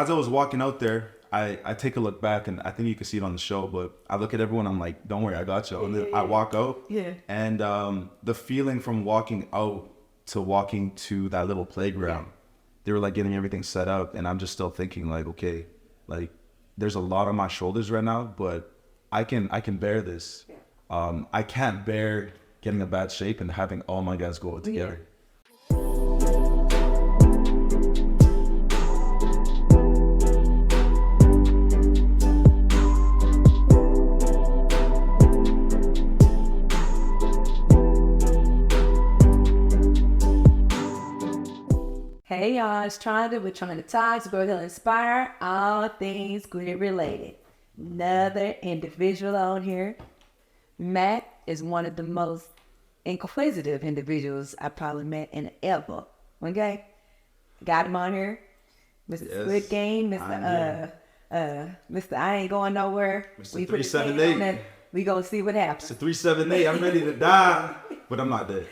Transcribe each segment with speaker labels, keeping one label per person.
Speaker 1: as I was walking out there, I take a look back, and I think you can see it on the show, but I look at everyone, I'm like, don't worry, I got you. And then I walk out, and the feeling from walking out to walking to that little playground, they were like getting everything set up, and I'm just still thinking like, okay, like there's a lot on my shoulders right now, but I can bear this. I can't bear getting a bad shape and having all my guys go together.
Speaker 2: Hey y'all, it's Tronda. We're trying to talk, so we're going to inspire all things Squid related. Another individual on here. Matt is one of the most inquisitive individuals I probably met in ever. Okay? Got him on here. Mr. Squid Game, Mr. I ain't going nowhere.
Speaker 1: Mr.
Speaker 2: We put
Speaker 1: 378.
Speaker 2: We gonna see what happens.
Speaker 1: It's a 378. I'm ready to die, but I'm not dead.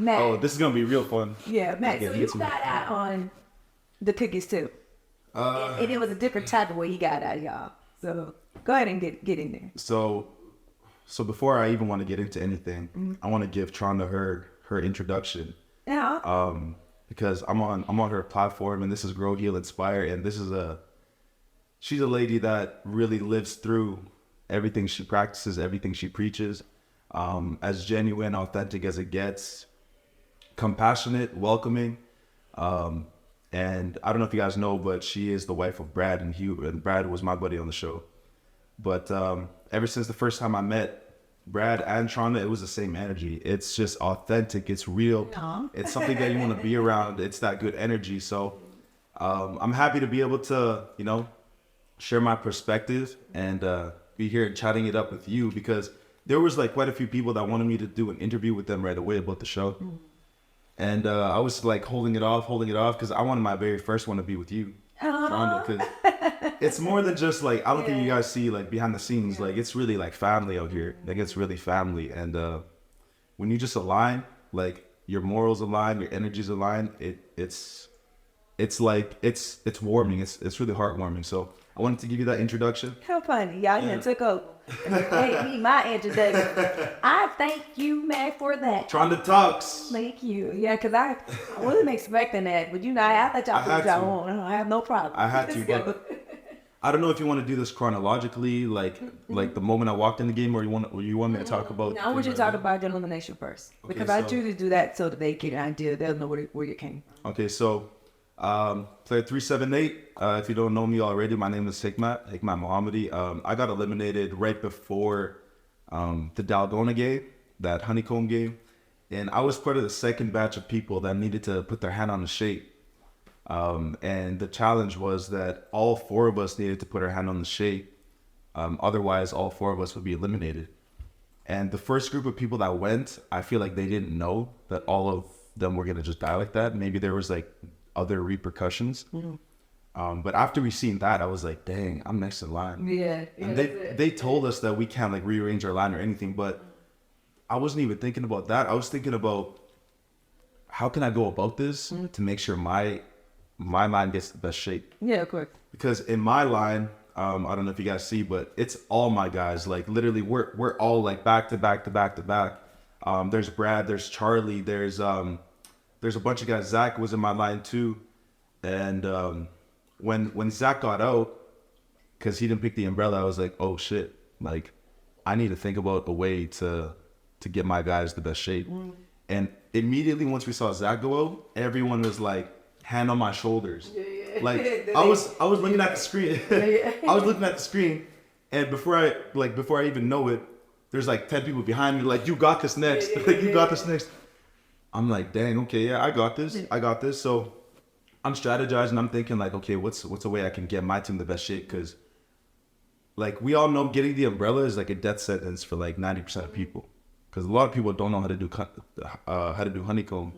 Speaker 2: Matt.
Speaker 1: Oh, this is gonna be real fun.
Speaker 2: Yeah, Matt. So you got out on the cookies too, and it was a different type of way you got out, y'all. So go ahead and get in there.
Speaker 1: So before I even want to get into anything, I want to give Tronda her introduction.
Speaker 2: Yeah.
Speaker 1: Because I'm on her platform, and this is Grow, Heal, Inspire, and she's a lady that really lives through everything she practices, everything she preaches, as genuine, authentic as it gets. Compassionate, welcoming, and I don't know if you guys know, but she is the wife of Brad, and Brad was my buddy on the show. But ever since the first time I met Brad and Tronda, it was the same energy. It's just authentic. It's real.
Speaker 2: Aww.
Speaker 1: It's something that you want to be around. It's that good energy. So I'm happy to be able to, share my perspective and be here chatting it up with you, because there was like quite a few people that wanted me to do an interview with them right away about the show. And I was like holding it off because I wanted my very first one to be with you, Tronda, because it's more than just like, I don't think you guys see like behind the scenes, like it's really like family out here. Like it's really family. And when you just align, like your morals align, your energies align, it's warming. It's really heartwarming. So I wanted to give you that introduction.
Speaker 2: How funny. Y'all even took over. Hey, me, my introduction. I thank you, Matt, for that.
Speaker 1: Tronda talks.
Speaker 2: Thank you. Yeah, because I wasn't expecting that. But I thought y'all put y'all on. I have no problem.
Speaker 1: I had to, but I don't know if you want to do this chronologically, like the moment I walked in the game, or you want me to talk about.
Speaker 2: No, I want you to talk about the elimination first, because I choose to do that so that they get an idea. They'll know where you came from.
Speaker 1: Okay, so player 378. If you don't know me already, my name is Hikmat Mohammadi. I got eliminated right before the Dalgona game, that honeycomb game, and I was part of the second batch of people that needed to put their hand on the shape. And the challenge was that all four of us needed to put our hand on the shape. Otherwise, all four of us would be eliminated. And the first group of people that went, I feel like they didn't know that all of them were gonna just die like that. Maybe there was like other repercussions. But after we seen that, I was like, dang, I'm next in line.
Speaker 2: Yeah.
Speaker 1: And they told us that we can't like rearrange our line or anything, but I wasn't even thinking about that. I was thinking about how can I go about this to make sure my line gets the best shape.
Speaker 2: Yeah, of course.
Speaker 1: Because in my line, I don't know if you guys see, but it's all my guys. Like literally, we're all like back to back to back to back. There's Brad, there's Charlie, there's a bunch of guys. Zach was in my line too, and when Zach got out, because he didn't pick the umbrella, I was like, oh shit, like I need to think about a way to get my guys the best shape. And immediately once we saw Zach go out, everyone was like, hand on my shoulders. Like I was looking at the screen. I was looking at the screen, and before I even know it, there's like 10 people behind me like, you got this next. Like you got this next. I'm like, dang, okay, yeah, I got this. So I'm strategizing. I'm thinking like, okay, what's a way I can get my team the best shape? Because like we all know getting the umbrella is like a death sentence for like 90% of people. Because a lot of people don't know how to do honeycomb.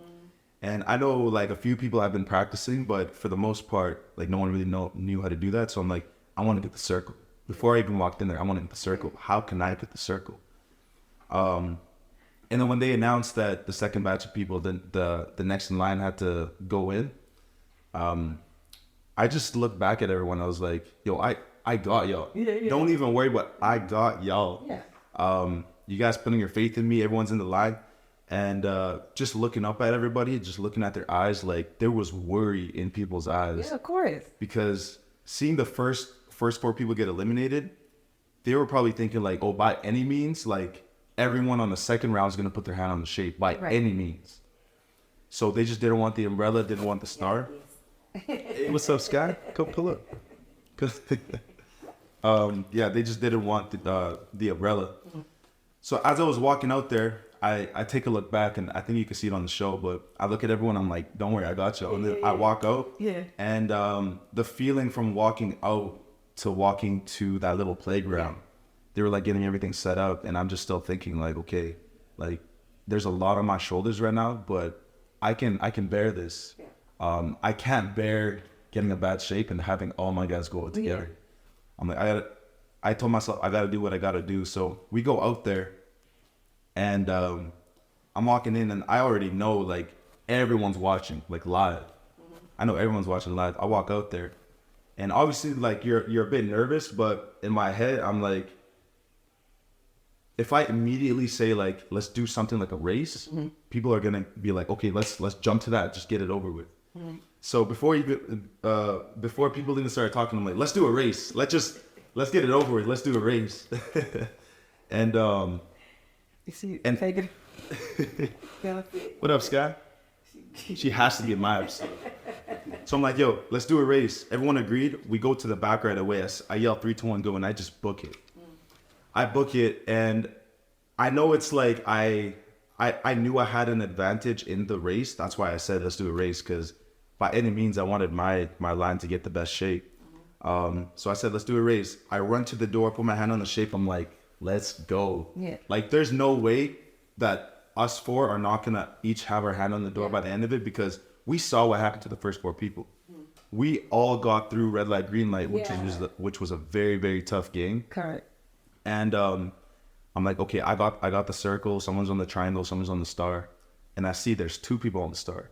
Speaker 1: And I know like a few people have been practicing, but for the most part, like no one really knew how to do that. So I'm like, I want to get the circle. Before I even walked in there, I want to get the circle. How can I get the circle? And then when they announced that the second batch of people, the next in line had to go in, I just looked back at everyone. I was like, yo, I got y'all.
Speaker 2: Yeah.
Speaker 1: Don't even worry, but I got y'all.
Speaker 2: Yeah.
Speaker 1: You guys putting your faith in me. Everyone's in the line. And just looking up at everybody, just looking at their eyes, like there was worry in people's eyes.
Speaker 2: Yeah, of course.
Speaker 1: Because seeing the first 4 people get eliminated, they were probably thinking like, oh, by any means, like everyone on the second round is going to put their hand on the shape by any means. So they just didn't want the umbrella, didn't want the star. Hey, what's up, Sky? Come pull up. Yeah, they just didn't want the umbrella. So as I was walking out there, I take a look back, and I think you can see it on the show, but I look at everyone, I'm like, don't worry, I got you. And then I walk out.
Speaker 2: Yeah.
Speaker 1: And the feeling from walking out to walking to that little playground, they were like getting everything set up, and I'm just still thinking like, okay, like there's a lot on my shoulders right now, but I can bear this. I can't bear getting a bad shape and having all my guys go out together. I'm like, I told myself I gotta do what I gotta do. So we go out there, and I'm walking in, and I already know like everyone's watching like live. I know everyone's watching live. I walk out there, and obviously like you're a bit nervous, but in my head I'm like, if I immediately say like let's do something like a race, people are gonna be like, okay, let's jump to that, just get it over with. So before people even started talking, I'm like, let's do a race. Let's get it over with. Let's do a race. And
Speaker 2: You see,
Speaker 1: and
Speaker 2: take it.
Speaker 1: what up, Sky? She has to be in my episode. So I'm like, yo, let's do a race. Everyone agreed. We go to the back right away. I yell 3, 2, 1, go, and I just book it. I book it, and I know it's like I knew I had an advantage in the race. That's why I said let's do a race, because by any means I wanted my line to get the best shape. So I said let's do a race. I run to the door, put my hand on the shape. I'm like, let's go.
Speaker 2: Yeah.
Speaker 1: Like there's no way that us 4 are not gonna each have our hand on the door by the end of it, because we saw what happened to the first 4 people. We all got through red light, green light, which was a very, very tough game.
Speaker 2: Correct.
Speaker 1: And I'm like, okay, I got the circle. Someone's on the triangle. Someone's on the star. And I see there's 2 people on the star.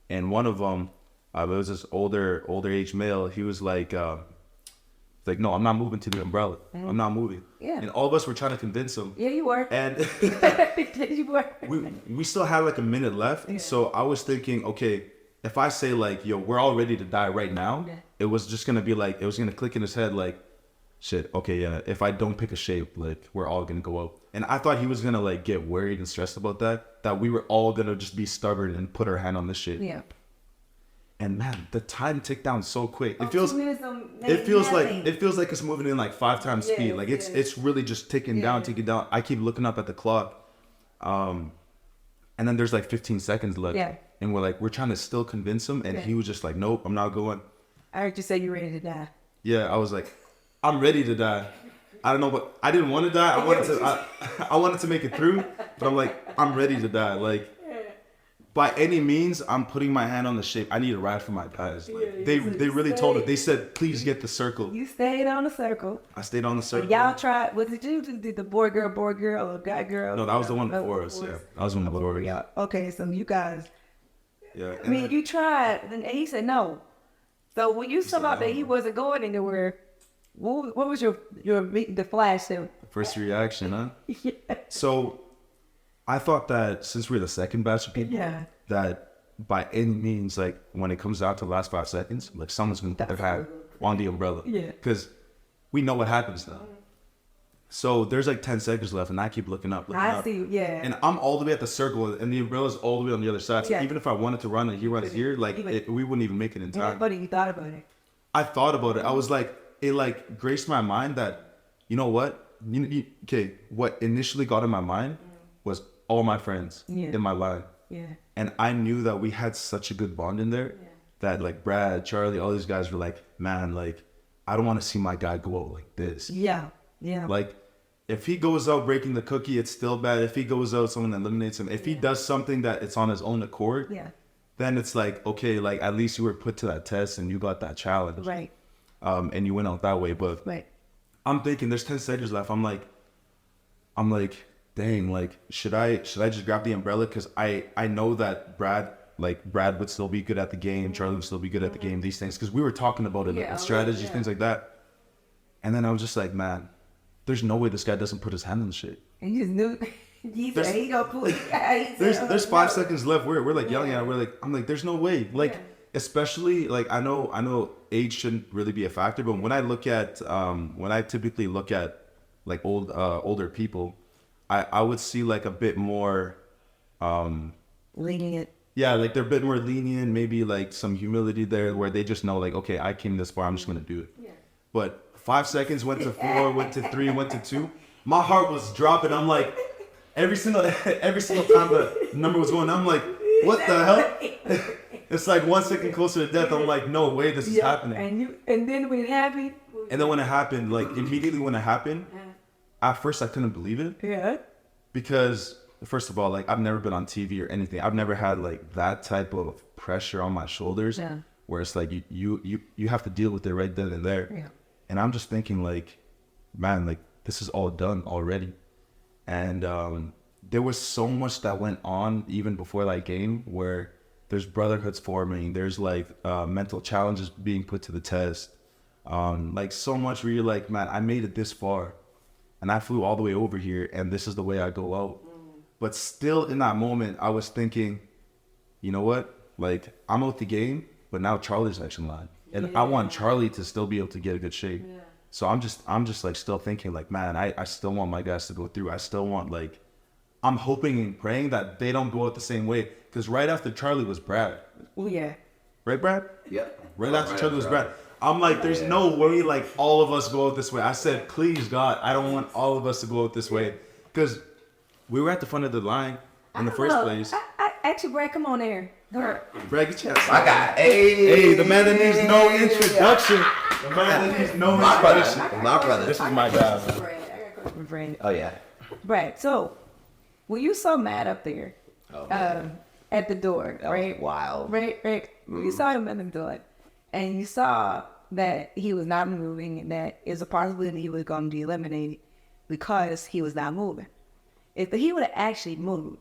Speaker 1: And one of them, it was this older age male. He was like, no, I'm not moving to the umbrella. I'm not moving.
Speaker 2: Yeah.
Speaker 1: And all of us were trying to convince him.
Speaker 2: Yeah, you were.
Speaker 1: And
Speaker 2: You were.
Speaker 1: we still had like a minute left. Yeah. So I was thinking, okay, if I say like, yo, we're all ready to die right now, it was just going to be like, it was going to click in his head like, shit, okay, yeah, if I don't pick a shape, like we're all going to go out. And I thought he was going to like get worried and stressed about that we were all going to just be stubborn and put our hand on this shit.
Speaker 2: Yeah.
Speaker 1: And man, the time ticked down so quick. It
Speaker 2: 2
Speaker 1: feels
Speaker 2: minutes
Speaker 1: like it's moving in like 5 times speed. Like it's really just ticking down. I keep looking up at the clock. And then there's like 15 seconds left.
Speaker 2: Yeah.
Speaker 1: And we're trying to still convince him, and he was just like, nope, I'm not going.
Speaker 2: I heard you say you're ready to die.
Speaker 1: Yeah, I was like, I'm ready to die. I don't know, but I didn't want to die. I wanted to make it through, but I'm like, I'm ready to die. Like, by any means, I'm putting my hand on the shape. I need a ride for my guys. Like, they really told it. They said, please get the circle.
Speaker 2: You stayed on the circle.
Speaker 1: I stayed on the circle.
Speaker 2: Y'all tried. Was it you? Did the boy girl, or guy girl?
Speaker 1: No, that was the one before us. Yeah, that was one before us.
Speaker 2: Okay, so you guys.
Speaker 1: Yeah.
Speaker 2: I mean, you tried, and he said no. So when you saw out that he wasn't going anywhere, what was your the flash to?
Speaker 1: First reaction, huh?
Speaker 2: Yeah.
Speaker 1: So, I thought that since we're the second batch of people, that by any means, like when it comes down to the last 5 seconds, like someone's gonna put their hand on the umbrella.
Speaker 2: Yeah.
Speaker 1: Because we know what happens now. So there's like 10 seconds left, and I keep looking up.
Speaker 2: I see, yeah.
Speaker 1: And I'm all the way at the circle, and the umbrella's all the way on the other side. So even if I wanted to run and he runs here, like we wouldn't even make it in time.
Speaker 2: But you thought about it.
Speaker 1: I thought about it. I was like, it like graced my mind that, you know what? Okay, what initially got in my mind was all my friends in my line.
Speaker 2: Yeah.
Speaker 1: And I knew that we had such a good bond in there that like Brad, Charlie, all these guys were like, man, like, I don't want to see my guy go out like this.
Speaker 2: Yeah. Yeah.
Speaker 1: Like, if he goes out breaking the cookie, it's still bad. If he goes out, someone eliminates him. If he does something that it's on his own accord, then it's like, okay, like at least you were put to that test and you got that challenge.
Speaker 2: Right.
Speaker 1: And you went out that way. But I'm thinking there's 10 seconds left. I'm like, dang, like, should I just grab the umbrella? Because I know that Brad like Brad would still be good at the game, Charlie would still be good at the game, these things, because we were talking about it, like, the strategies, things like that. And then I was just like, man, there's no way this guy doesn't put his hand in the shit.
Speaker 2: And you just knew he said he gonna pull it.
Speaker 1: There's 5 seconds left. We're like yelling at it. I'm like, there's no way. Like, especially like I know age shouldn't really be a factor, but when I look at when I typically look at like older people, I would see like a bit more
Speaker 2: lenient.
Speaker 1: Yeah, like they're a bit more lenient, maybe like some humility there where they just know like, okay, I came this far, I'm just gonna do it. Yeah. But 5 seconds went to 4, went to 3, went to 2. My heart was dropping. I'm like, every single time the number was going, I'm like, what the hell? It's like 1 second closer to death. I'm like, no way, this is happening.
Speaker 2: And then when it happened.
Speaker 1: And then when it happened, like immediately when it happened, at first I couldn't believe it. Yeah. Because first of all, like I've never been on TV or anything. I've never had like that type of pressure on my shoulders. Yeah. Where it's like you have to deal with it right then and there. Yeah. And I'm just thinking like, man, like this is all done already. And there was so much that went on even before that game where there's brotherhoods forming. There's like mental challenges being put to the test. Like so much where you're like, man, I made it this far and I flew all the way over here and this is the way I go out. But still in that moment, I was thinking, you know what? Like I'm out the game, but now Charlie's next in line. And I want Charlie to still be able to get a good shape. Yeah. So I'm just like still thinking like, man, I still want my guys to go through. I still want like, I'm hoping and praying that they don't go out the same way. Because right after Charlie was Brad.
Speaker 2: Oh, yeah.
Speaker 1: Right, Brad?
Speaker 3: Yeah.
Speaker 1: Right after Charlie was Brad. I'm like, there's no way like all of us go out this way. I said, please, God, I don't want all of us to go out this way. Because we were at the front of the line in the first place.
Speaker 2: Actually, Brad, come on there.
Speaker 1: Brad, get your ass.
Speaker 3: I got, hey,
Speaker 1: the man that needs no introduction. The man that needs no introduction.
Speaker 3: My brother.
Speaker 1: This is my guy.
Speaker 2: Brad.
Speaker 3: Oh, yeah.
Speaker 2: Brad, so were you so mad up there at the door, right?
Speaker 3: Wild.
Speaker 2: Right. You saw him at the door, and you saw that he was not moving, and that is a possibility he was going to be eliminated because he was not moving. If he would have actually moved,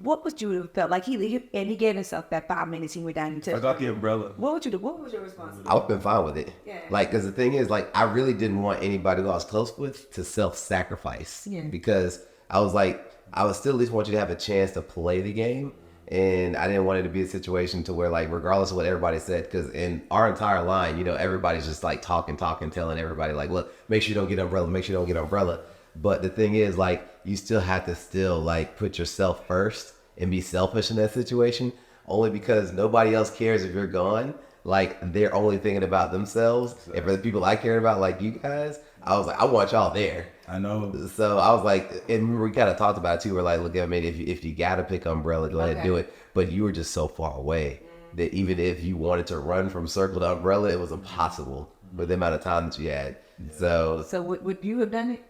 Speaker 2: what would you have felt like? He gave himself that 5 minutes. He went down and touched.
Speaker 1: I got the umbrella.
Speaker 2: What would you do? What was your response?
Speaker 3: I would have been fine with it. Yeah. Like, because the thing is, like, I really didn't want anybody who I was close with to self-sacrifice. Yeah. Because I was like, I would still at least want you to have a chance to play the game. And I didn't want it to be a situation to where, like, regardless of what everybody said, because in our entire line, you know, everybody's just like talking, telling everybody, like, look, make sure you don't get umbrella, make sure you don't get umbrella. But the thing is, like, you still have to like put yourself first and be selfish in that situation, only because nobody else cares if you're gone. Like, they're only thinking about themselves. Exactly. And for the people I care about, like you guys, I was like, I want y'all there.
Speaker 1: I know.
Speaker 3: So I was like, and we kind of talked about it too. We're like, look, I mean, if you got to pick umbrella, go ahead and do it. But you were just so far away that even if you wanted to run from circle to umbrella, it was impossible with the amount of time that you had. Yeah. So
Speaker 2: would you have done it?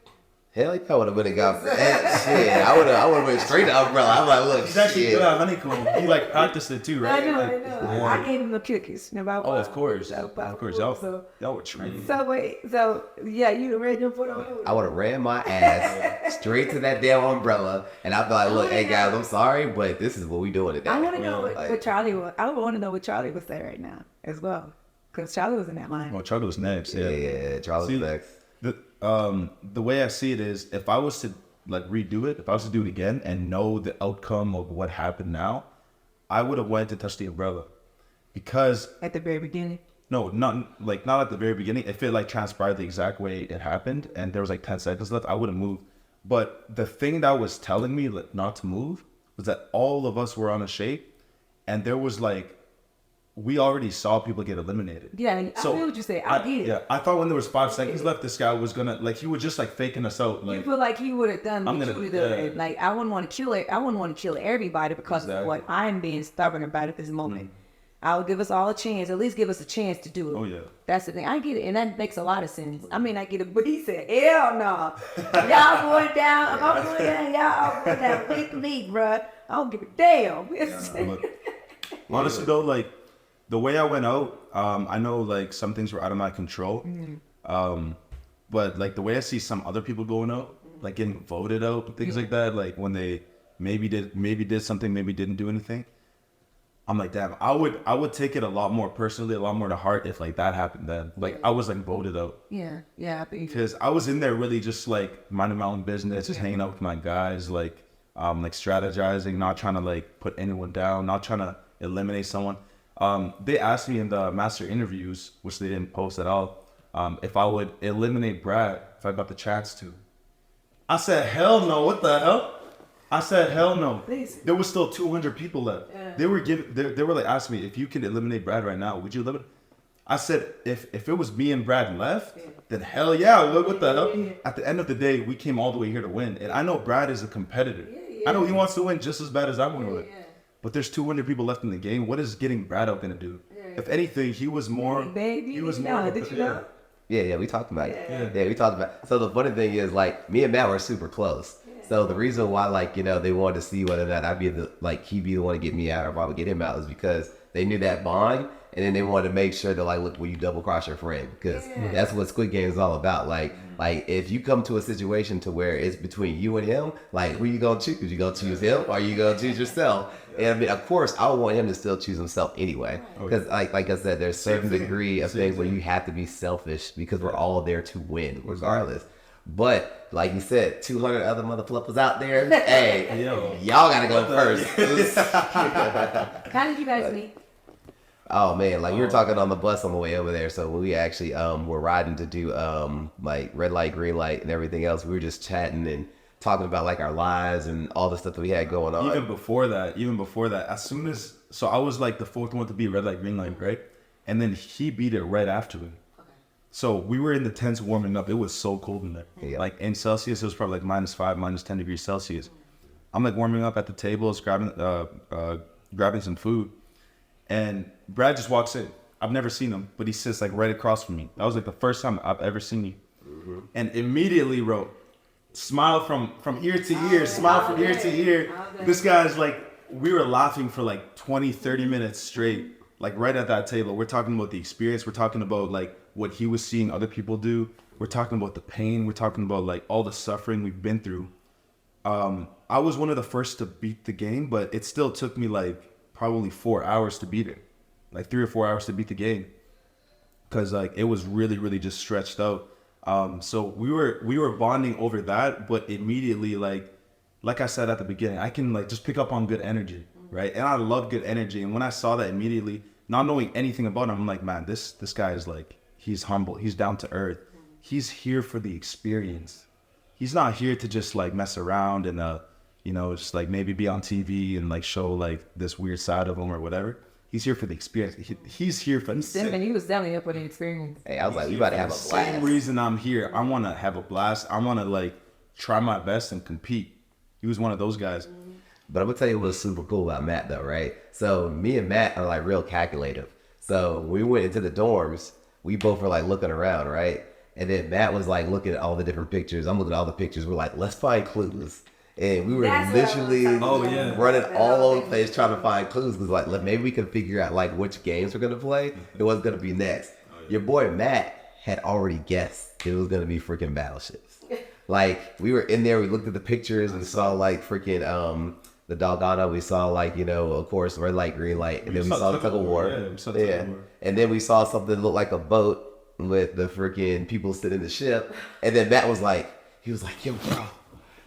Speaker 3: Hell yeah, I would have been a guy for that shit. I would have went straight to umbrella. I'm like, look,
Speaker 1: he's actually good at honeycomb. He like practiced it too, right?
Speaker 2: I know.
Speaker 1: Yeah.
Speaker 2: I gave him the cookies.
Speaker 1: Of course. Y'all were trained.
Speaker 2: So wait, yeah, you ready to put on?
Speaker 3: I would have ran my ass straight to that damn umbrella, and I'd be like, look, hey guys, I'm sorry, but this is what we doing today.
Speaker 2: I want to know what Charlie was. I want to know what Charlie was there right now as well, because Charlie was in that line.
Speaker 1: Well, Charlie was next.
Speaker 3: Yeah, Charlie was next.
Speaker 1: The way I see it is, if I was to like redo it, if I was to do it again and know the outcome of what happened now, I would have went to touch the umbrella, because
Speaker 2: at the very beginning.
Speaker 1: No, not at the very beginning. If it like transpired the exact way it happened and there was like 10 seconds left, I would have moved. But the thing that was telling me like not to move was that all of us were on a shape, and there was like, we already saw people get eliminated.
Speaker 2: Yeah, so I feel what you say. I get it.
Speaker 1: Yeah, I thought when there was 5 seconds left, this guy was gonna like, he was just like faking us out. Like,
Speaker 2: you feel like he would have done what you would have done. Like, I wouldn't want to kill it. I wouldn't want to kill everybody because of what I'm being stubborn about at this moment. Mm-hmm. I would give us all a chance. At least give us a chance to do it.
Speaker 1: Oh yeah,
Speaker 2: that's the thing. I get it, and that makes a lot of sense. I mean, I get it, but he said, "Hell no, y'all going down. I'm going down. Y'all going down with me, bruh. I don't give a damn."
Speaker 1: Honestly though, like, the way I went out, I know like some things were out of my control, but like the way I see some other people going out, like getting voted out, things like that, like when they maybe did something, maybe didn't do anything. I'm like, damn, I would take it a lot more personally, a lot more to heart if like that happened then. Like I was like voted out.
Speaker 2: Yeah,
Speaker 1: Because I was in there really just like minding my own business, just hanging out with my guys, like strategizing, not trying to like put anyone down, not trying to eliminate someone. They asked me in the master interviews, which they didn't post at all, if I would eliminate Brad if I got the chance to. I said, hell no, what the hell? I said, hell no.
Speaker 2: Please.
Speaker 1: There was still 200 people left.
Speaker 2: Yeah.
Speaker 1: They were like asking me, if you can eliminate Brad right now, would you eliminate? I said, if it was me and Brad left, then hell yeah, what the hell?
Speaker 2: Yeah.
Speaker 1: At the end of the day, we came all the way here to win. And I know Brad is a competitor. I know he wants to win just as bad as I want to win. But there's 200 people left in the game. What is getting Brad out going to do? If anything, he was more...
Speaker 2: Baby,
Speaker 1: he was more...
Speaker 2: did you know?
Speaker 3: Yeah, we talked about it. Yeah, we talked about it. So the funny thing is, like, me and Matt were super close. So the reason why, like, you know, they wanted to see whether or not he'd be the one to get me out or if I would get him out is because they knew that bond, and then they wanted to make sure that, like, look, will you double cross your friend? Because that's what Squid Game is all about. Like if you come to a situation to where it's between you and him, like, who you gonna choose? You gonna choose him or you gonna choose yourself? And I mean, of course, I would want him to still choose himself anyway. Because, like I said, there's a certain degree of things where you have to be selfish because we're all there to win, regardless. But like you said, 200 other motherfuckers out there. Hey, y'all gotta go first.
Speaker 2: How did you guys meet?
Speaker 3: Oh man, like we were talking on the bus on the way over there. So when we actually were riding to do like red light, green light, and everything else, we were just chatting and talking about like our lives and all the stuff that we had going on.
Speaker 1: Even before that, as soon as I was like the fourth one to be red light, green light, right? And then he beat it right after me. So we were in the tents warming up. It was so cold in there.
Speaker 3: Yeah.
Speaker 1: Like in Celsius, it was probably like -5, -10 degrees Celsius. I'm like warming up at the tables, grabbing some food. And Brad just walks in. I've never seen him, but he sits like right across from me. That was like the first time I've ever seen him. Mm-hmm. And immediately wrote, smile from ear to ear, smile from ear to ear. This guy's like, we were laughing for like 20, 30 minutes straight. Like right at that table, we're talking about the experience. We're talking about like what he was seeing other people do. We're talking about the pain. We're talking about like all the suffering we've been through. I was one of the first to beat the game, but it still took me like probably 4 hours to beat it. Like 3 or 4 hours to beat the game. Cause like it was really, really just stretched out. So we were bonding over that, but immediately like I said at the beginning, I can like just pick up on good energy. Right. And I love good energy. And when I saw that immediately, not knowing anything about him, I'm like, man, this guy is like, he's humble. He's down to earth. He's here for the experience. He's not here to just like mess around and, just like maybe be on TV and like show like this weird side of him or whatever. He's here for the experience. He's here for
Speaker 2: He was definitely up for the experience.
Speaker 3: Hey, I was like, we about to have a blast.
Speaker 1: Same reason I'm here. I want to have a blast. I want to like try my best and compete. He was one of those guys.
Speaker 3: But I'm gonna tell you what's super cool about Matt though, right? So me and Matt are like real calculative. So when we went into the dorms, we both were like looking around, right? And then Matt was like looking at all the different pictures. I'm looking at all the pictures. We're like, let's find clues. And we were literally running all over the place trying to find clues. Because like, maybe we could figure out like which games we're gonna play and what's gonna be next. Your boy Matt had already guessed it was gonna be freaking battleships. Like we were in there, we looked at the pictures and saw like freaking the Dalgana, we saw like, of course, red light, green light, and then we saw the tug of war. Yeah. And then we saw something that looked like a boat with the freaking people sitting in the ship. And then Matt was like, yo, bro.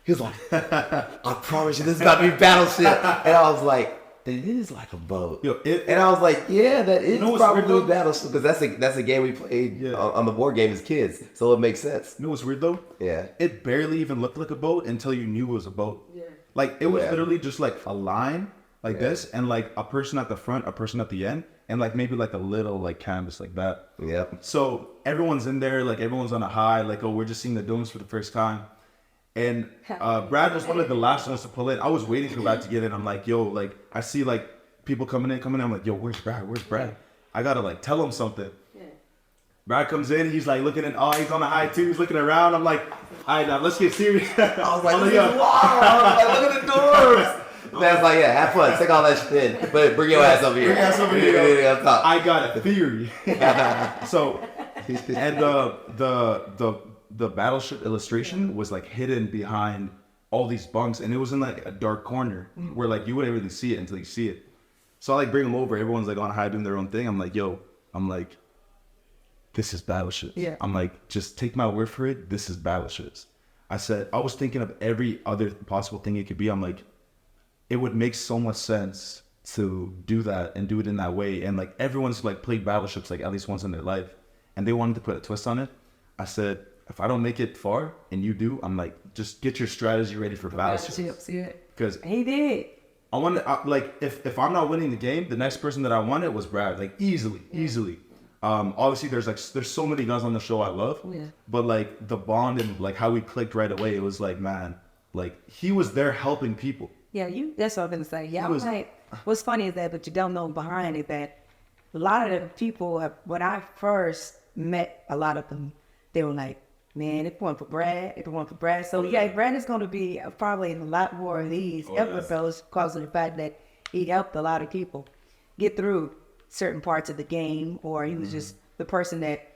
Speaker 3: He was like, I promise you, this is about to be battleship. And I was like, that is like a boat. And I was like, yeah, that is probably a battleship. Because that's a game we played on the board game as kids. So it makes sense.
Speaker 1: You know what's weird though?
Speaker 3: Yeah.
Speaker 1: It barely even looked like a boat until you knew it was a boat. Yeah. Like it was literally just like a line like this and like a person at the front, a person at the end, and like maybe like a little like canvas like that.
Speaker 3: Yep.
Speaker 1: So everyone's in there, like everyone's on a high, like, oh, we're just seeing the domes for the first time. And Brad was one of the last ones to pull in. I was waiting for Brad to get in. I'm like, yo, like I see like people coming in. I'm like, yo, where's Brad? I gotta like tell him something. Yeah. Brad comes in, he's like looking at, he's on a high too, he's looking around. I'm like, all right, now let's get serious.
Speaker 3: I was like, look at the doors. Man's like, yeah, have fun, take all that shit in, but bring your ass over here.
Speaker 1: I got a theory. So, and the battleship illustration was like hidden behind all these bunks, and it was in like a dark corner where like you wouldn't really see it until you see it. So I like bring them over. Everyone's like on high doing their own thing. I'm like, yo, I'm like, this is battleships.
Speaker 2: Yeah.
Speaker 1: I'm like, just take my word for it. This is battleships. I said, I was thinking of every other possible thing it could be. I'm like, it would make so much sense to do that and do it in that way. And like everyone's like played battleships like at least once in their life, and they wanted to put a twist on it. I said, if I don't make it far and you do, I'm like, just get your strategy ready for battleships. Because
Speaker 2: he did.
Speaker 1: I wanted, like, if I'm not winning the game, the next person that I wanted was Brad, like easily. Obviously there's so many guys on the show I love, but like the bond and like how we clicked right away, it was like, man, like he was there helping people.
Speaker 2: Yeah, that's what I'm gonna say. Yeah, I was like, what's funny is that, but you don't know behind it that a lot of the people, when I first met a lot of them, they were like, man, if it weren't for Brad, So yeah, Brad is gonna be probably in a lot more of these episodes because of the fact that he helped a lot of people get through certain parts of the game, or he was just the person that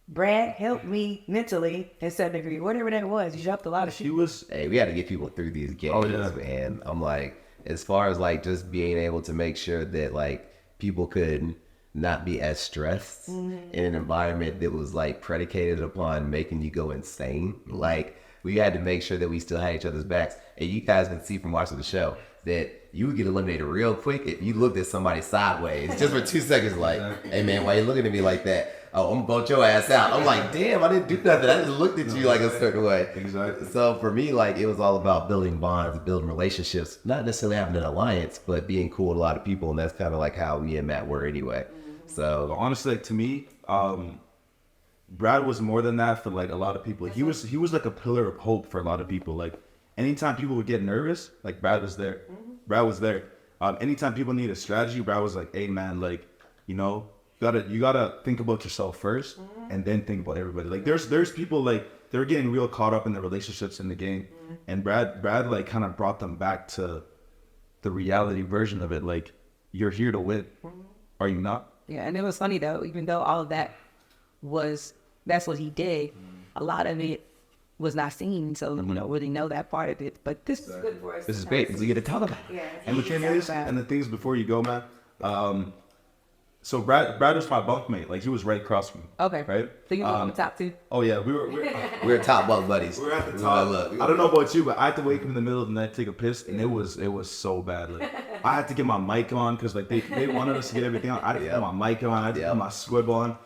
Speaker 2: Brad helped me mentally in 7th degree, whatever that was. He helped a lot of people.
Speaker 3: Hey, we had to get people through these games, man. I'm like, as far as like just being able to make sure that like people could not be as stressed in an environment that was like predicated upon making you go insane. Like we had to make sure that we still had each other's backs. And you guys can see from watching the show that you would get eliminated real quick if you looked at somebody sideways just for 2 seconds like, hey man, why you looking at me like that? Oh, I'm gonna bolt your ass out. I'm like, damn, I didn't do nothing. I just looked at you like a certain way.
Speaker 1: Exactly.
Speaker 3: So for me, like, it was all about building bonds, building relationships, not necessarily having an alliance, but being cool with a lot of people. And that's kind of like how me and Matt were anyway. So
Speaker 1: honestly, like, to me, Brad was more than that for like a lot of people. He was like a pillar of hope for a lot of people. Like anytime people would get nervous, like Brad was there. Brad was there. Anytime people need a strategy, Brad was like, hey man, like, you know, you gotta think about yourself first and then think about everybody. Like there's people like they're getting real caught up in the relationships in the game, and Brad like kind of brought them back to the reality version of it. Like, you're here to win, are you not?
Speaker 2: Yeah, and it was funny though, even though all of that's what he did, a lot of it was not seen, so you don't really know that part of it. But this is good for us.
Speaker 3: this is great because we get to talk about it.
Speaker 2: Yeah,
Speaker 1: And the thing is, and the things before you go, man. So Brad was my bunkmate. Like, he was right across from me.
Speaker 2: Okay.
Speaker 1: Right.
Speaker 2: So you were on the top two.
Speaker 1: Oh yeah, we were
Speaker 3: We're top bunk buddies.
Speaker 1: We're at the top. I don't know about you, but I had to wake up in the middle of the night to take a piss, and it was so bad. Like, I had to get my mic on because like they wanted us to get everything on. I had to get my mic on. I had to put my squib on.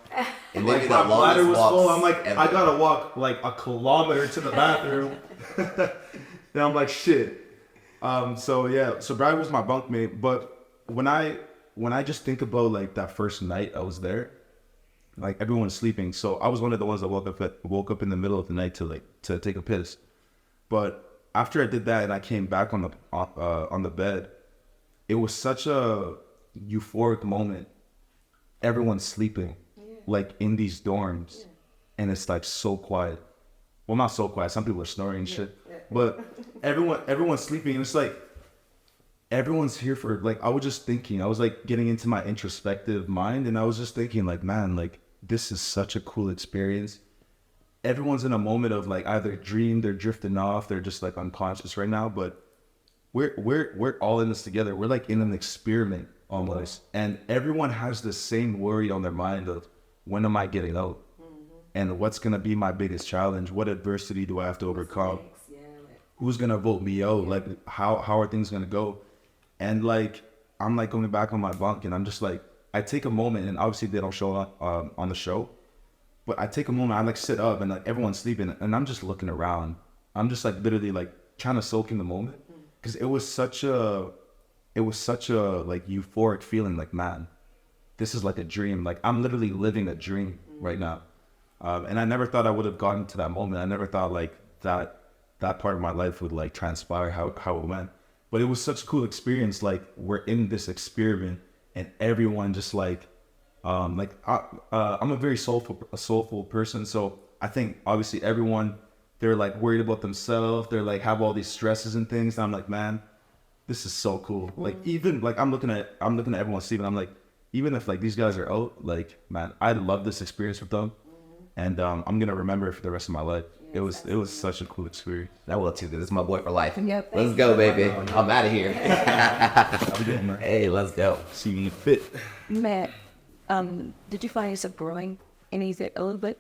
Speaker 3: And
Speaker 1: Like,
Speaker 3: maybe
Speaker 1: my
Speaker 3: the
Speaker 1: bladder
Speaker 3: longest
Speaker 1: was full.
Speaker 3: walks
Speaker 1: I'm like,
Speaker 3: ever.
Speaker 1: I gotta walk like a kilometer to the bathroom. Then I'm like, shit. So Brad was my bunkmate. But when I just think about like that first night I was there, like everyone's sleeping. So I was one of the ones that woke up in the middle of the night to take a piss. But after I did that and I came back on the bed, it was such a euphoric moment. Everyone's sleeping, like in these dorms, and it's like so quiet. Well, not so quiet. Some people are snoring and shit, but everyone's sleeping, and it's like everyone's here for like. I was just thinking. I was like getting into my introspective mind, and I was just thinking, like, man, like this is such a cool experience. Everyone's in a moment of like either dream, they're drifting off, they're just like unconscious right now, but we're all in this together. We're like in an experiment almost, and everyone has the same worry on their mind of when am I getting out, and what's gonna be my biggest challenge? What adversity do I have to overcome? Who's gonna vote me out? Like how are things gonna go? And like I'm like going back on my bunk, and I'm just like I take a moment, and obviously they don't show up on the show, but I take a moment. I like sit up, and like everyone's sleeping, and I'm just looking around. I'm just like literally like trying to soak in the moment, because it was such a like euphoric feeling. Like, man, this is like a dream. Like I'm literally living a dream right now. And I never thought I would have gotten to that moment. I never thought like that part of my life would like transpire how it went. But it was such a cool experience. Like we're in this experiment, and everyone just like I'm a very soulful person. So I think obviously everyone, they're like worried about themselves. They're like have all these stresses and things. And I'm like, man, this is so cool. Like even like I'm looking at everyone sleeping. I'm like, even if like these guys are out, like, man, I love this experience with them. And I'm gonna remember it for the rest of my life. It was such a cool experience.
Speaker 3: I will too. This is my boy for life.
Speaker 2: Yep.
Speaker 3: Let's go, baby. I'm out of here. Hey, let's go.
Speaker 1: See you in the fit.
Speaker 2: Matt, did you find yourself growing any a little bit?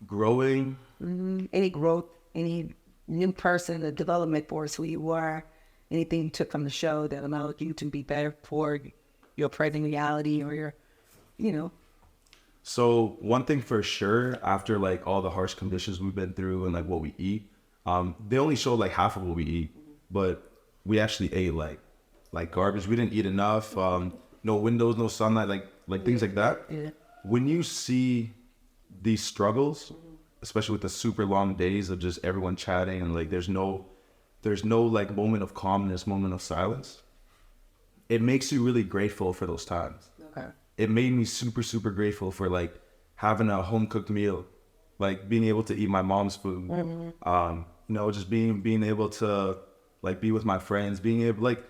Speaker 1: Growing.
Speaker 2: Any growth, any new person, the development for who you were, anything you took from the show that allowed you to be better for your present reality or your, you know?
Speaker 1: So one thing for sure, after like all the harsh conditions we've been through and like what we eat, they only showed like half of what we eat, but we actually ate like garbage. We didn't eat enough. No windows, no sunlight, like things like that.
Speaker 2: Yeah.
Speaker 1: When you see these struggles, especially with the super long days of just everyone chatting and like there's no like moment of calmness, moment of silence, it makes you really grateful for those times.
Speaker 2: Okay.
Speaker 1: It made me super, super grateful for like having a home cooked meal, like being able to eat my mom's food, you know, just being able to like be with my friends, being able like,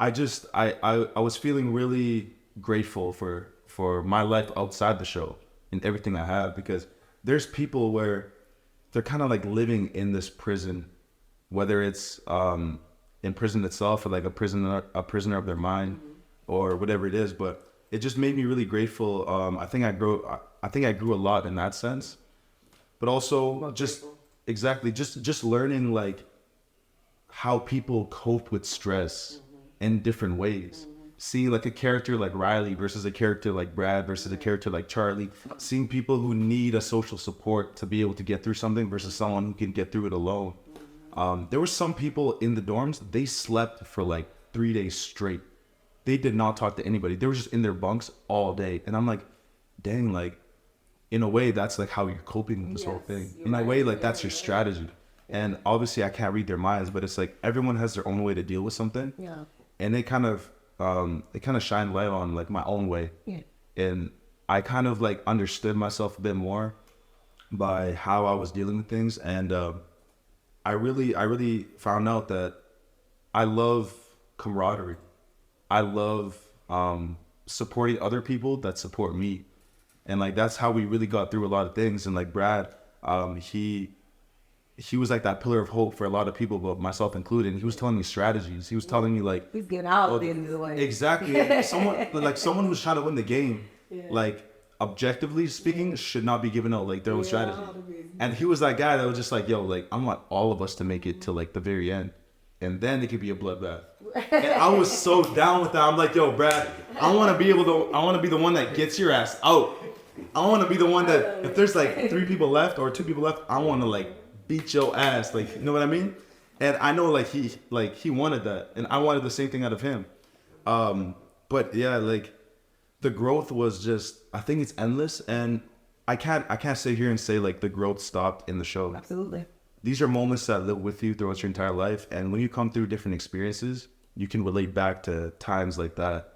Speaker 1: I was feeling really grateful for my life outside the show and everything I have, because there's people where they're kind of like living in this prison, whether it's in prison itself or like a prisoner of their mind or whatever it is. But it just made me really grateful. I think I grew a lot in that sense, but also just learning like how people cope with stress in different ways. Seeing like a character like Riley versus a character like Brad versus a character like Charlie. Seeing people who need a social support to be able to get through something versus someone who can get through it alone. There were some people in the dorms, they slept for like 3 days straight. They did not talk to anybody. They were just in their bunks all day. And I'm like, dang, like, in a way, that's like how you're coping with this whole thing. In a way, like, that's your strategy. And obviously, I can't read their minds, but it's like everyone has their own way to deal with something.
Speaker 2: Yeah.
Speaker 1: And they kind of shine light on like my own way.
Speaker 2: Yeah.
Speaker 1: And I kind of like understood myself a bit more by how I was dealing with things. And I really found out that I love camaraderie. I love supporting other people that support me. And like, that's how we really got through a lot of things. And like Brad, he was like that pillar of hope for a lot of people, but myself included. And he was telling me strategies. He was telling me like,
Speaker 2: He's getting out at the end of the way.
Speaker 1: exactly. Someone who's trying to win the game, like objectively speaking, should not be giving out like their own strategy. And he was that guy that was just like, yo, like I want all of us to make it to like the very end, and then it could be a bloodbath. And I was so down with that. I'm like, yo, Brad, I want to be the one that gets your ass out. I want to be the one that if there's like 3 people left or 2 people left, I want to like beat your ass, like, you know what I mean? And I know like he wanted that, and I wanted the same thing out of him. But yeah, like the growth was just, I think it's endless, and I can't sit here and say like the growth stopped in the show.
Speaker 2: Absolutely.
Speaker 1: These are moments that live with you throughout your entire life, and when you come through different experiences, you can relate back to times like that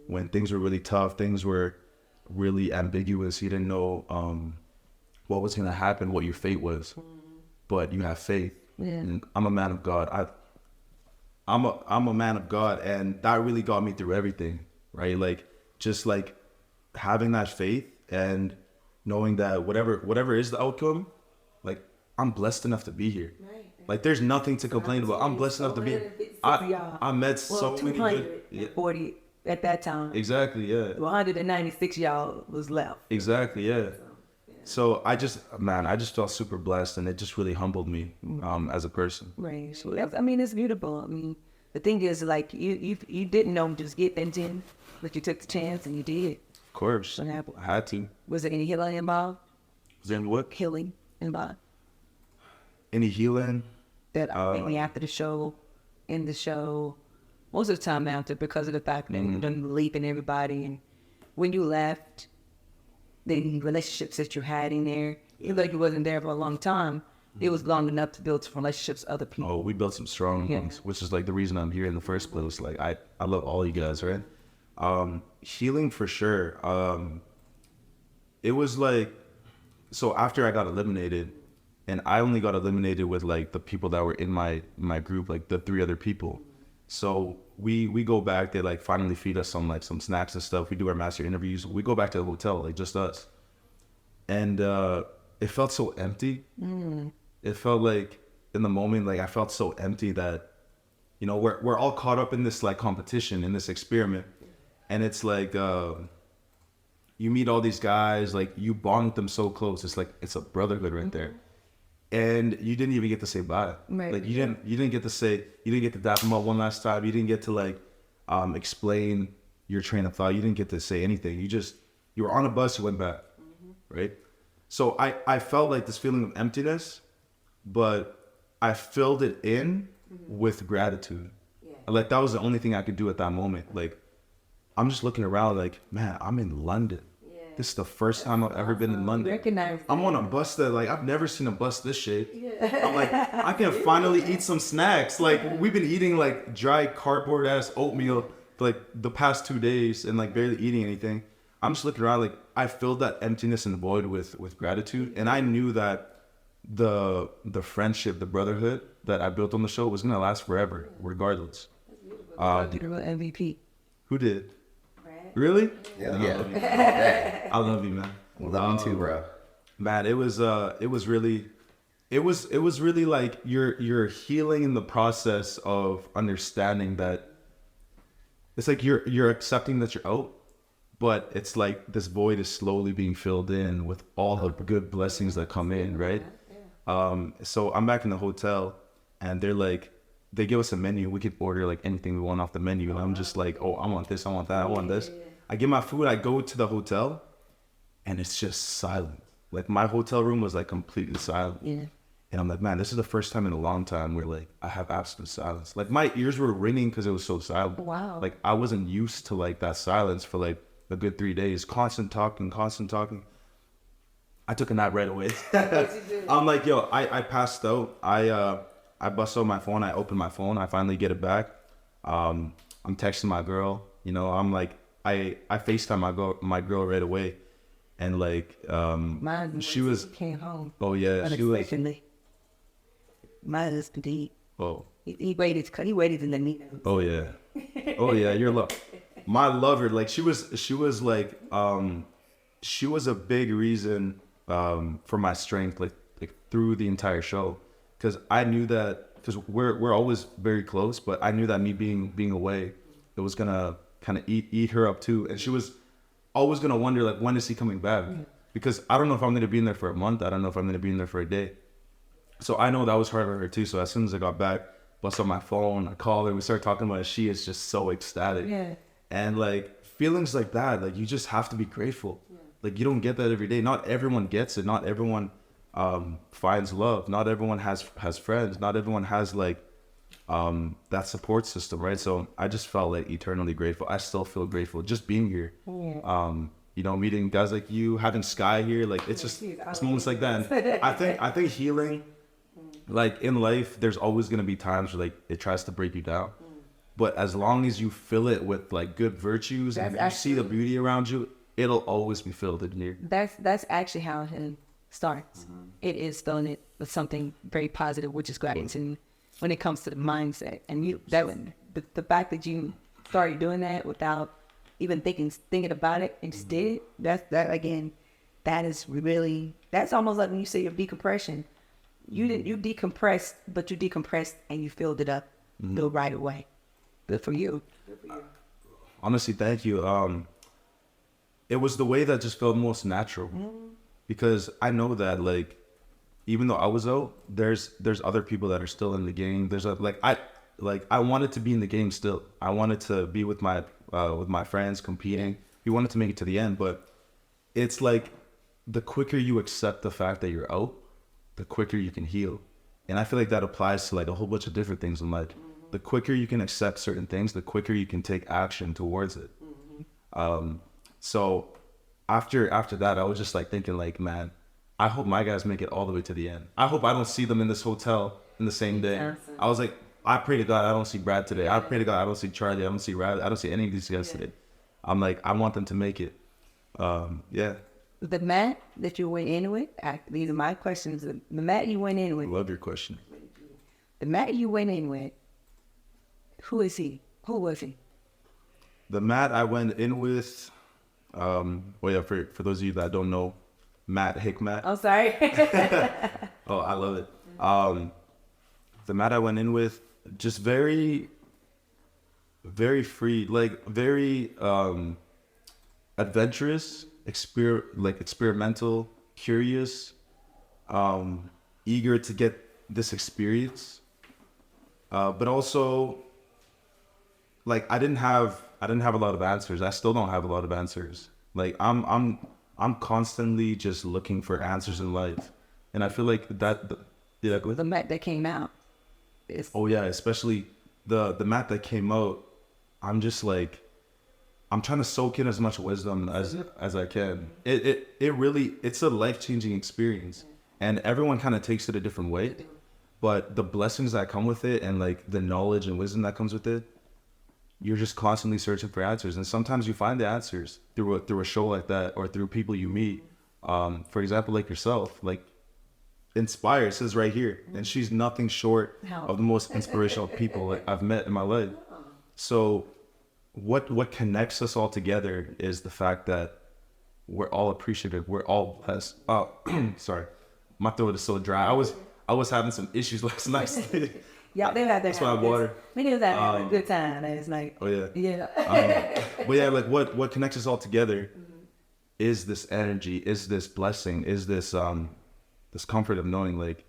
Speaker 1: when things were really tough, things were really ambiguous. You didn't know what was going to happen, what your fate was, but you have faith.
Speaker 2: Yeah.
Speaker 1: And I'm a man of God. I'm a man of God, and that really got me through everything, right? Like just like having that faith and knowing that whatever is the outcome, like I'm blessed enough to be here. Right. Like there's nothing to complain about. I'm blessed enough to be here. I met so many good.
Speaker 2: 240 at that time.
Speaker 1: Exactly, yeah.
Speaker 2: 196 y'all was left.
Speaker 1: Exactly, yeah. So I just felt super blessed, and it just really humbled me as a person.
Speaker 2: Right. So I mean, it's beautiful. I mean, the thing is, like you didn't know just get that in, but you took the chance and you did.
Speaker 1: Of course.
Speaker 2: What happened?
Speaker 1: I had to.
Speaker 2: Was there any healing involved?
Speaker 1: Was there any what?
Speaker 2: Healing involved.
Speaker 1: Any healing?
Speaker 2: That maybe after the show, in the show, most of the time after, because of the fact that you done leaving everybody, and when you left, the relationships that you had in there, even though you wasn't there for a long time, it was long enough to build some relationships with other people.
Speaker 1: Oh, we built some strong ones, which is like the reason I'm here in the first place. Like I love all you guys, right? Healing for sure. It was like, so after I got eliminated, and I only got eliminated with like the people that were in my group, like the 3 other people. So we go back, they like finally feed us some snacks and stuff. We do our master interviews. We go back to the hotel, like just us. And it felt so empty. It felt like in the moment, like I felt so empty that, you know, we're all caught up in this like competition, in this experiment. And it's like, you meet all these guys, like you bond with them so close. It's like, it's a brotherhood right there. And you didn't even get to say bye.
Speaker 2: Right.
Speaker 1: Like you didn't get to say, you didn't get to dap them up one last time. You didn't get to like, explain your train of thought. You didn't get to say anything. You were on a bus, you went back. Right. So I felt like this feeling of emptiness, but I filled it in with gratitude. Yeah. Like that was the only thing I could do at that moment. Like, I'm just looking around like, man, I'm in London. Yeah. This is the first time I've ever been in London. I'm on a bus that like, I've never seen a bus this shape. Yeah. I'm like, I can finally eat some snacks. Like we've been eating like dry cardboard ass oatmeal for like the past 2 days and like barely eating anything. I'm just looking around like I filled that emptiness and void with gratitude. And I knew that the friendship, the brotherhood that I built on the show was going to last forever, regardless.
Speaker 2: MVP.
Speaker 1: Who did? Really?
Speaker 3: Yeah.
Speaker 1: I love you, man.
Speaker 3: Love you too, bro.
Speaker 1: Man, it was really like you're healing in the process of understanding that it's like you're accepting that you're out, but it's like this void is slowly being filled in with all the good blessings that come in, right? So I'm back in the hotel and they give us a menu. We could order like anything we want off the menu. And I'm just like, oh, I want this, I want that, I want this. I get my food, I go to the hotel and it's just silent. Like my hotel room was like completely silent. Yeah. And I'm like, man, this is the first time in a long time where like I have absolute silence. Like my ears were ringing because it was so silent. Wow. Like I wasn't used to like that silence for like a good 3 days. Constant talking. I took a nap right away. I'm like, yo, I passed out. I bust out my phone. I open my phone. I finally get it back. I'm texting my girl. You know, I'm like, I FaceTime my girl right away. And like, she
Speaker 2: came home.
Speaker 1: Oh yeah,
Speaker 2: unexpectedly. My husband, he waited in the meeting.
Speaker 1: Oh yeah, you're lucky. My lover, like she was like, she was a big reason for my strength, like through the entire show, because I knew that because we're always very close, but I knew that me being away, it was gonna kind of eat her up too, and she was always gonna wonder like when is he coming back, because I don't know if I'm gonna be in there for a month, I don't know if I'm gonna be in there for a day, so I know that was hard for her too. So as soon as I got back, bust on my phone, I called her, we started talking about it. She is just so ecstatic. Yeah. And like feelings like that, like you just have to be grateful. Yeah. Like you don't get that every day. Not everyone gets it. Not everyone finds love. Not everyone has friends. Not everyone has like that support system, right? So I just felt like eternally grateful. I still feel grateful just being here. Yeah. You know, meeting guys like you, having Sky here, like it's just it's moments like that. And I think healing, like in life, there's always gonna be times where like it tries to break you down. But as long as you fill it with like good virtues and you see the beauty around you, it'll always be filled in here.
Speaker 2: That's actually how it starts. Mm-hmm. It is filling it with something very positive, which is gratitude. When it comes to the mindset, and the fact that you started doing that without even thinking about it and just did it, that is really, that's almost like when you say your decompression. You decompressed, but you decompressed and you filled it up the right away. Good for you.
Speaker 1: Honestly, thank you. It was the way that just felt most natural, because I know that like, even though I was out, there's other people that are still in the game. I wanted to be in the game still. I wanted to be with my friends competing. We wanted to make it to the end, but it's like the quicker you accept the fact that you're out, the quicker you can heal. And I feel like that applies to like a whole bunch of different things in life. The quicker you can accept certain things, the quicker you can take action towards it. So after that, I was just like thinking like, man, I hope my guys make it all the way to the end. I hope I don't see them in this hotel in the same day. I was like, I pray to God I don't see Brad today. I pray to God I don't see Charlie. I don't see Rad. I don't see any of these guys today. I'm like, I want them to make it. Yeah.
Speaker 2: The mat that you went in with, these are my questions. The mat you went in with.
Speaker 1: I love your question.
Speaker 2: The mat you went in with, who is he? Who was he?
Speaker 1: The mat I went in with, for those of you that don't know, Matt Hikmat.
Speaker 2: I'm sorry.
Speaker 1: Oh, I love it. The Matt I went in with, just very, very free, like very adventurous, experimental, curious, eager to get this experience, but also like I didn't have a lot of answers. I still don't have a lot of answers. Like I'm constantly just looking for answers in life, and I feel like yeah, go ahead.
Speaker 2: The Mac that came out.
Speaker 1: Oh yeah, especially the Matt that came out. I'm just like, I'm trying to soak in as much wisdom as I can. It really, it's a life-changing experience, and everyone kind of takes it a different way, but the blessings that come with it and like the knowledge and wisdom that comes with it, you're just constantly searching for answers, and sometimes you find the answers through a show like that or through people you meet. For example, like yourself, like Inspire says right here, and she's nothing short of the most inspirational people like I've met in my life. So what connects us all together is the fact that we're all appreciative. We're all blessed. Oh, sorry, my throat is so dry. I was having some issues last night.
Speaker 2: Yeah, they had that.
Speaker 1: That's why water.
Speaker 2: We knew that having a good time last night.
Speaker 1: Oh yeah.
Speaker 2: Yeah.
Speaker 1: But yeah, like what connects us all together is this energy, is this blessing, is this this comfort of knowing like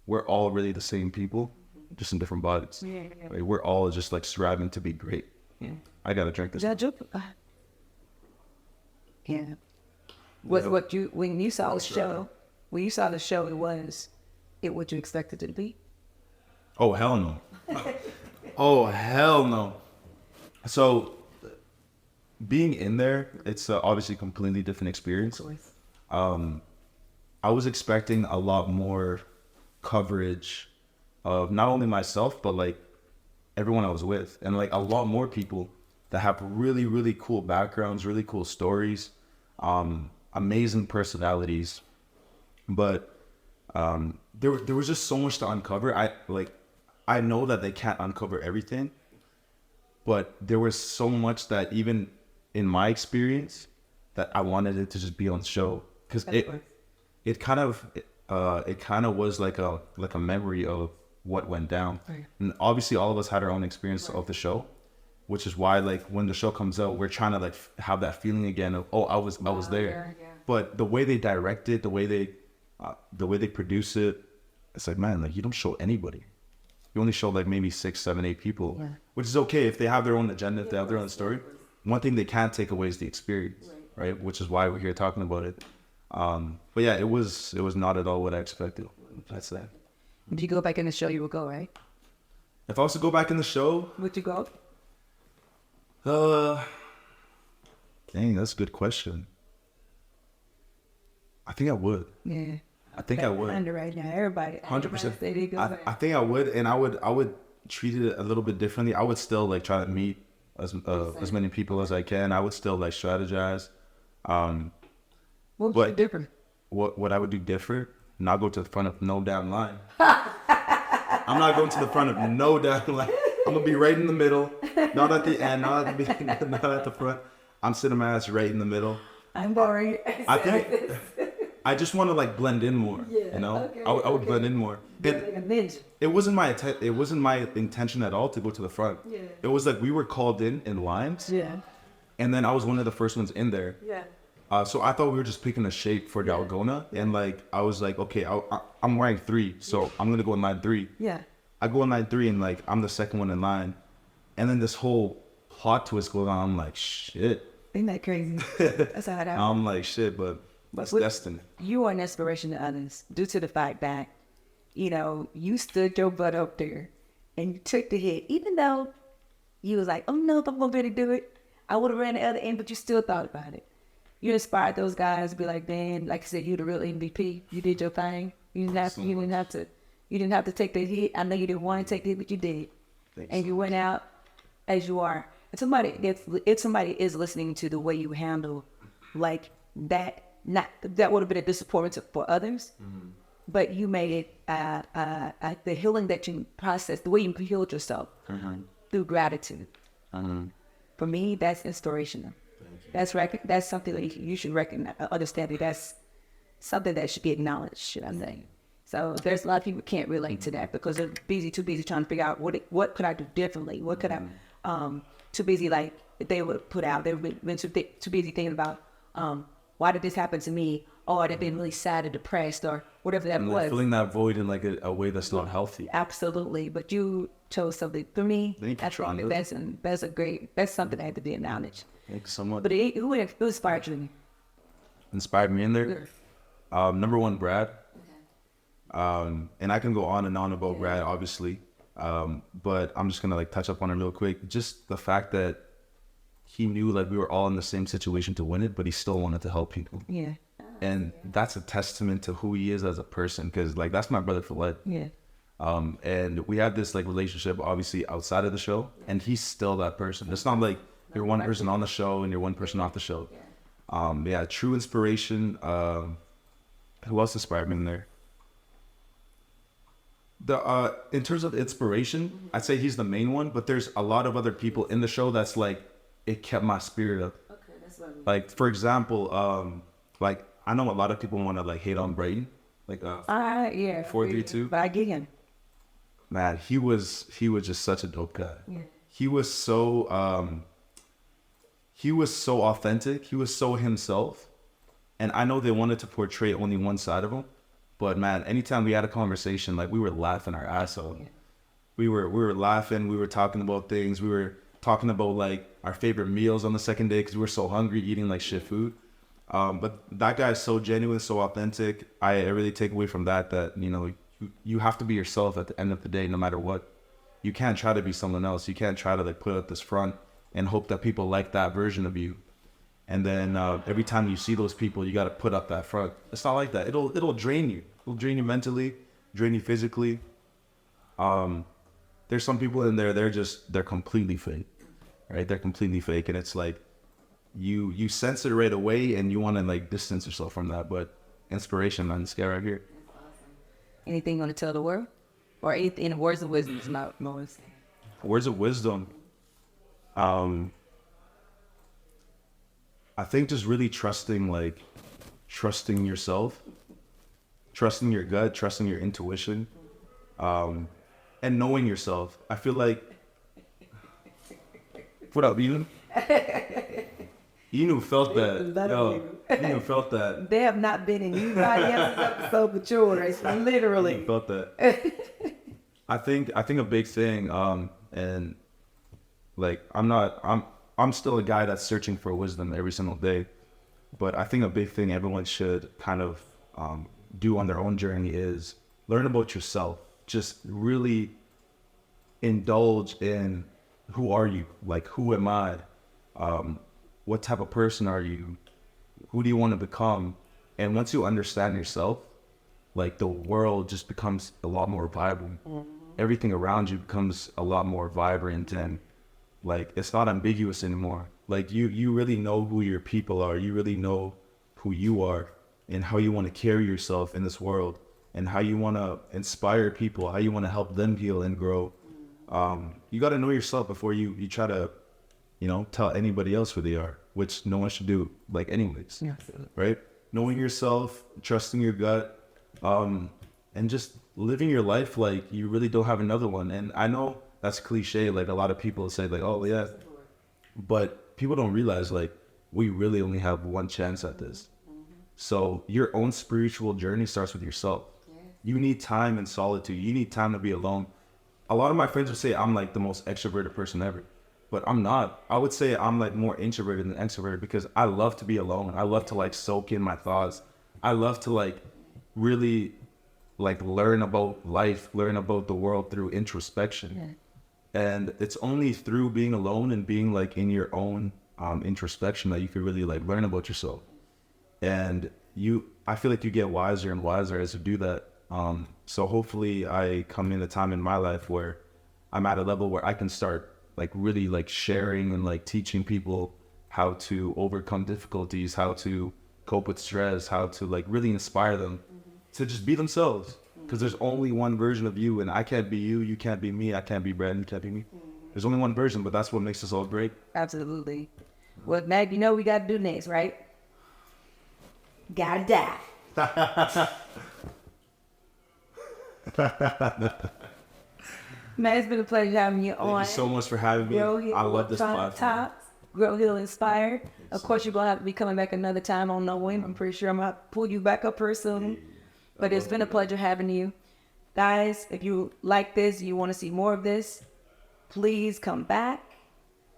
Speaker 1: we're all really the same people, just in different bodies.
Speaker 2: Yeah.
Speaker 1: Like, we're all just like striving to be great.
Speaker 2: Yeah.
Speaker 1: I gotta drink this.
Speaker 2: Judge up. Yeah. What you when you saw the show, it what you expected it to be?
Speaker 1: Oh hell no. Oh hell no. So being in there, it's obviously a completely different experience. I was expecting a lot more coverage of not only myself, but like everyone I was with, and like a lot more people that have really, really cool backgrounds, really cool stories, amazing personalities. But there was just so much to uncover. I know that they can't uncover everything, but there was so much that even in my experience that I wanted it to just be on the show, because it kind of was like a memory of what went down. Right. And obviously all of us had our own experience of the show, which is why like when the show comes out, we're trying to like have that feeling again of, oh, I was there. Yeah. But the way they direct it, the way they produce it, it's like, man, like you don't show anybody. You only show like maybe 6, 7, 8 people, which is okay if they have their own agenda, if they have their own story. One thing they can't take away is the experience, right? Which is why we're here talking about it. But yeah, it was not at all what I expected. That's that.
Speaker 2: If you go back in the show, you will go, right?
Speaker 1: If I was to go back in the show,
Speaker 2: would you go?
Speaker 1: Dang, that's a good question. I think I would.
Speaker 2: Yeah.
Speaker 1: I think I would.
Speaker 2: Under right now, everybody.
Speaker 1: 100%. I think I would, and I would treat it a little bit differently. I would still like try to meet as many people as I can. I would still like strategize.
Speaker 2: What would you do different?
Speaker 1: What I would do different? Not go to the front of no damn line. I'm not going to the front of no damn line. I'm gonna be right in the middle, not at the end, not at the front. I'm sitting my ass right in the middle.
Speaker 2: I'm boring.
Speaker 1: I think I just want to like blend in more. Yeah, you know, okay, I would blend in more. It wasn't my intention at all to go to the front. Yeah. It was like we were called in lines. Yeah. And then I was one of the first ones in there. Yeah. So I thought we were just picking a shape for Dalgona, and like I was like, okay, I'm wearing 3, so I'm gonna go in line 3. Yeah. I go in line 3, and like I'm the second one in line, and then this whole plot twist going on. I'm like, shit.
Speaker 2: Isn't that crazy? That's how it happened.
Speaker 1: I'm like, shit, but that's destiny.
Speaker 2: You are an inspiration to others due to the fact that, you know, you stood your butt up there and you took the hit, even though you was like, oh no, if I'm gonna really do it, I would have ran the other end, but you still thought about it. You inspired those guys to be like, man, like I said, you're the real MVP. You did your thing. You didn't have to take the hit. I know you didn't want to take the hit, but you did. And you went out as you are. And if somebody is listening to the way you handle like that, that would have been a disappointment for others. Mm-hmm. But you made it the healing that you processed, the way you healed yourself through gratitude. Mm-hmm. For me, that's inspirational. That's something that you should recognize, understand that that's something that should be acknowledged, should I say. So there's a lot of people can't relate to that because they're too busy trying to figure out what could I do differently? What could I, too busy, like they would put out, they've been too busy thinking about, why did this happen to me? Or they've been really sad or depressed or whatever that
Speaker 1: And
Speaker 2: was.
Speaker 1: like filling that void in like a way that's not healthy.
Speaker 2: Absolutely. But you chose something for me.
Speaker 1: Thank you, Tronda.
Speaker 2: That's something that had to be acknowledged.
Speaker 1: Thanks so much.
Speaker 2: But who inspired you?
Speaker 1: Inspired me in there. Number one, Brad. And I can go on and on about Brad, obviously. But I'm just gonna like touch up on it real quick. Just the fact that he knew like we were all in the same situation to win it, but he still wanted to help people.
Speaker 2: Yeah.
Speaker 1: And that's a testament to who he is as a person, because like that's my brother for life.
Speaker 2: Yeah.
Speaker 1: And we had this like relationship obviously outside of the show, and he's still that person. It's not like you're one person on the show and you're one person off the show. Yeah, true inspiration. Who else inspired me in there? In terms of inspiration, I'd say he's the main one, but there's a lot of other people in the show that's like it kept my spirit up.
Speaker 2: Okay, that's what
Speaker 1: Like for example, like I know a lot of people want to like hate on Brayden, like
Speaker 2: yeah.
Speaker 1: 432.
Speaker 2: But I get him.
Speaker 1: Man, he was just such a dope guy.
Speaker 2: Yeah.
Speaker 1: He was so authentic. He was so himself. And I know they wanted to portray only one side of him, but man, anytime we had a conversation, like we were laughing our ass off.
Speaker 2: Yeah.
Speaker 1: We were laughing. We were talking about things. We were talking about like our favorite meals on the second day because we were so hungry, eating like shit food. But that guy is so genuine, so authentic. I really take away from that you know, you have to be yourself at the end of the day, no matter what. You can't try to be someone else. You can't try to like put up this front and hope that people like that version of you. And then every time you see those people, you got to put up that front. It's not like that. It'll drain you. It'll drain you mentally, drain you physically. There's some people in there, they're completely fake, right? They're completely fake. And it's like, you sense it right away and you want to like distance yourself from that. But inspiration, man, this guy right here.
Speaker 2: Anything you want to tell the world? Or anything in words of wisdom is not most.
Speaker 1: Words of wisdom. I think just really trusting yourself, trusting your gut, trusting your intuition, and knowing yourself. I feel like, what up, Eden? Eden felt that. Yo, Eden felt that.
Speaker 2: They have not been in anybody else's episode but yours. Literally.
Speaker 1: Eden felt that. I think a big thing, and like I'm still a guy that's searching for wisdom every single day, but I think a big thing everyone should kind of do on their own journey is learn about yourself. Just really indulge in who are you? Like, who am I? What type of person are you? Who do you want to become? And once you understand yourself, like the world just becomes a lot more vibrant. Mm-hmm. Everything around you becomes a lot more vibrant, and like it's not ambiguous anymore. Like you really know who your people are. You really know who you are and how you want to carry yourself in this world and how you want to inspire people, how you want to help them heal and grow. You got to know yourself before you try to, you know, tell anybody else who they are, which no one should do, like anyways,
Speaker 2: Yeah.
Speaker 1: right? Knowing yourself, trusting your gut, and just living your life like you really don't have another one. And I know that's cliche, like a lot of people say like, oh yeah, but people don't realize like we really only have one chance at this. So your own spiritual journey starts with yourself. You need time and solitude. You need time to be alone. A lot of my friends would say I'm like the most extroverted person ever, but I'm not. I would say I'm like more introverted than extroverted because I love to be alone. I love to like soak in my thoughts. I love to like really like learn about life, learn about the world through introspection. Yeah. And it's only through being alone and being like in your own introspection that you can really like learn about yourself. And I feel like you get wiser and wiser as you do that. So hopefully I come in a time in my life where I'm at a level where I can start like really like sharing and like teaching people how to overcome difficulties, how to cope with stress, how to like really inspire them to just be themselves. Because there's only one version of you, and I can't be you, you can't be me, I can't be Brad, you can't be me. There's only one version, but that's what makes us all great.
Speaker 2: Absolutely. Well, Mag, you know what we got to do next, right? Gotta die. Man, it's been a pleasure having you
Speaker 1: Thank
Speaker 2: on.
Speaker 1: you so much for having me. I love this platform.
Speaker 2: Talks, Grow Heal Inspired. Of course, you're gonna have to be coming back another time. I don't know when. I'm pretty sure I'm gonna pull you back up here soon. But it's been a pleasure having you, guys. If you like this, you want to see more of this, please come back,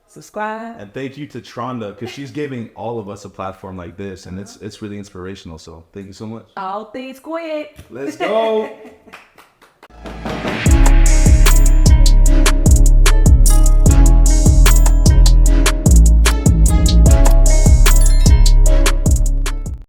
Speaker 2: subscribe.
Speaker 1: And thank you to Tronda, because she's giving all of us a platform like this, and it's really inspirational. So thank you so much.
Speaker 2: All things Squid.
Speaker 1: Let's go.